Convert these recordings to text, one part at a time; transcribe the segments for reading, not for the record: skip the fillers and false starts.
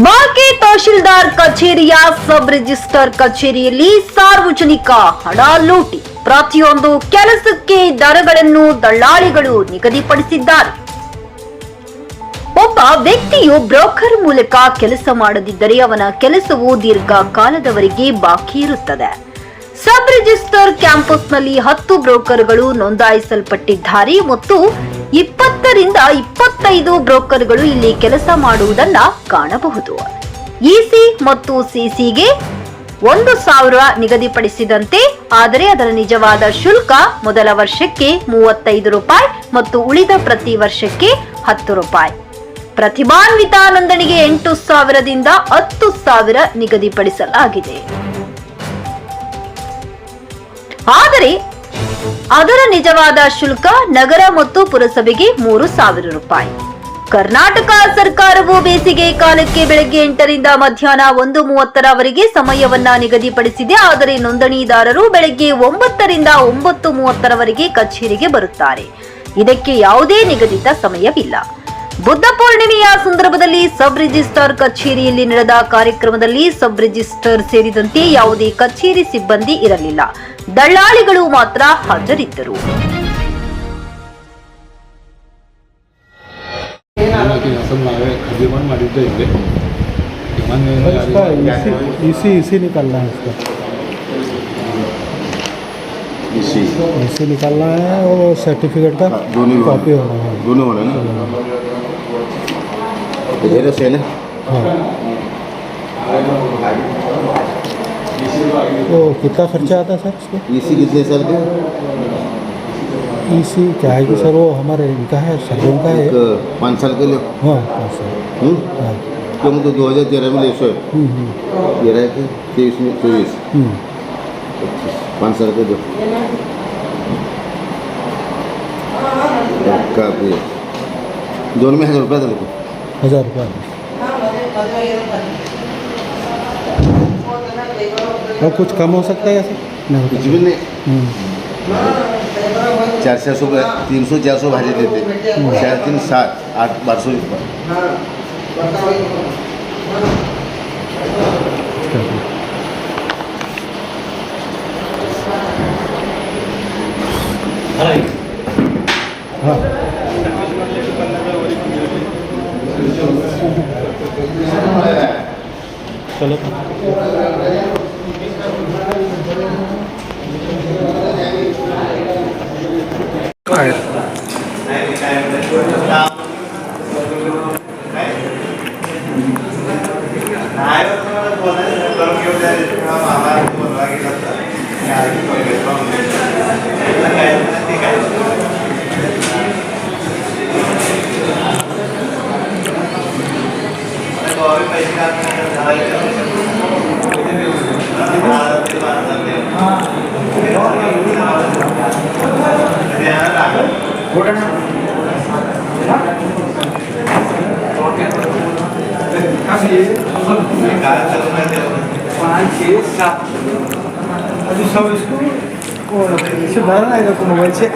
ಬಾಕಿ ತಹಶೀಲ್ದಾರ್ ಕಚೇರಿಯ sub register ಕಚೇರಿಯಲ್ಲಿ ಸಾರ್ವಜನಿಕ ಹಣ ಲೂಟಿ. ಪ್ರತಿಯೊಂದು ಕೆಲಸಕ್ಕೆ ದರಗಳನ್ನು ದಳ್ಳಾಳಿಗಳು ನಿಗದಿಪಡಿಸಿದ್ದಾರೆ. ಒಬ್ಬ ವ್ಯಕ್ತಿಯು ಬ್ರೋಕರ್ ಮೂಲಕ ಕೆಲಸ ಮಾಡದಿದ್ದರೆ ಅವನ ಕೆಲಸವು ದೀರ್ಘಕಾಲದವರೆಗೆ ಬಾಕಿ ಇರುತ್ತದೆ. ಸಬ್ ರಿಜಿಸ್ಟರ್ ಕ್ಯಾಂಪಸ್ನಲ್ಲಿ 10 ಬ್ರೋಕರ್ಗಳು ನೋಂದಾಯಿಸಲ್ಪಟ್ಟಿದ್ದಾರೆ ಮತ್ತು 20 ರಿಂದ 25 ಬ್ರೋಕರ್ಗಳು ಇಲ್ಲಿ ಕೆಲಸ ಮಾಡುವುದನ್ನ ಕಾಣಬಹುದು. ಇಸಿ ಮತ್ತು ಸಿಸಿಗೆ 1,000 ನಿಗದಿಪಡಿಸಿದಂತೆ, ಆದರೆ ಅದರ ನಿಜವಾದ ಶುಲ್ಕ ಮೊದಲ ವರ್ಷಕ್ಕೆ 35 ರೂಪಾಯಿ ಮತ್ತು ಉಳಿದ ಪ್ರತಿ ವರ್ಷಕ್ಕೆ 10 ರೂಪಾಯಿ. ಪ್ರತಿಭಾನ್ವಿತ ನೋಂದಣಿಗೆ 8,000 ದಿಂದ 10,000 ನಿಗದಿಪಡಿಸಲಾಗಿದೆ. ಆದರೆ ಅದರ ನಿಜವಾದ ಶುಲ್ಕ ನಗರ ಮತ್ತು ಪುರಸಭೆಗೆ 3,000 ರೂಪಾಯಿ. ಕರ್ನಾಟಕ ಸರ್ಕಾರವು ಬೇಸಿಗೆ ಕಾಲಕ್ಕೆ ಬೆಳಗ್ಗೆ 8 ರಿಂದ ಮಧ್ಯಾಹ್ನ 1:30ರವರೆಗೆ ಸಮಯವನ್ನ ನಿಗದಿಪಡಿಸಿದೆ. ಆದರೆ ನೋಂದಣಿದಾರರು ಬೆಳಗ್ಗೆ 9 ರಿಂದ 9:30ರವರೆಗೆ ಕಚೇರಿಗೆ ಬರುತ್ತಾರೆ. ಇದಕ್ಕೆ ಯಾವುದೇ ನಿಗದಿತ ಸಮಯವಿಲ್ಲ. ಬುದ್ಧ ಪೂರ್ಣಿಮೆಯ ಸಂದರ್ಭದಲ್ಲಿ ಸಬ್ ರಿಜಿಸ್ಟರ್ ಕಚೇರಿಯಲ್ಲಿ ನಡೆದ ಕಾರ್ಯಕ್ರಮದಲ್ಲಿ ಸಬ್ ರಿಜಿಸ್ಟರ್ ಸೇರಿದಂತೆ ಯಾವುದೇ ಕಚೇರಿ ಸಿಬ್ಬಂದಿ ಇರಲಿಲ್ಲ. ದಳ್ಳಾಳಿಗಳು ಮಾತ್ರ ಹಾಜರಿದ್ದರು. इसी निकालना है और सर्टिफिकेट का कॉपी होना है, दोनों होना है ना। इधर से ना हाँ। तो कितना खर्चा आता है सर इसको? इसी कितने साल के? इसी क्या है कि सर वो हमारे इनका है सर्वों का है 5 साल के लिए। हाँ 5 साल। हाँ क्यों तो 2013 में ले सो 13 के 23 में 24 5 साल के दो काफी दोनों में 1,000 रुपया था। देखो 1,000 रुपया और कुछ कम हो सकता है ऐसे? नहीं कुछ भी नहीं। 400 300 400 भाजी देते 4 3 7 8 1200 हाँ चलो अभी सब इसको इसे भरना है तो मोबाइल से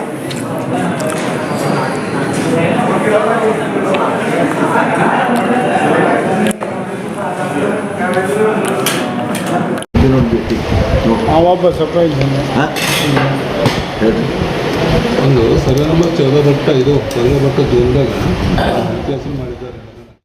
वापस ಒಂದು ಸರ್ವೆ ನಂಬರ್ 14 ಇದು 14 ಜೂನ್ದಾಗ ವ್ಯತ್ಯಾಸ ಮಾಡಿದ್ದಾರೆ.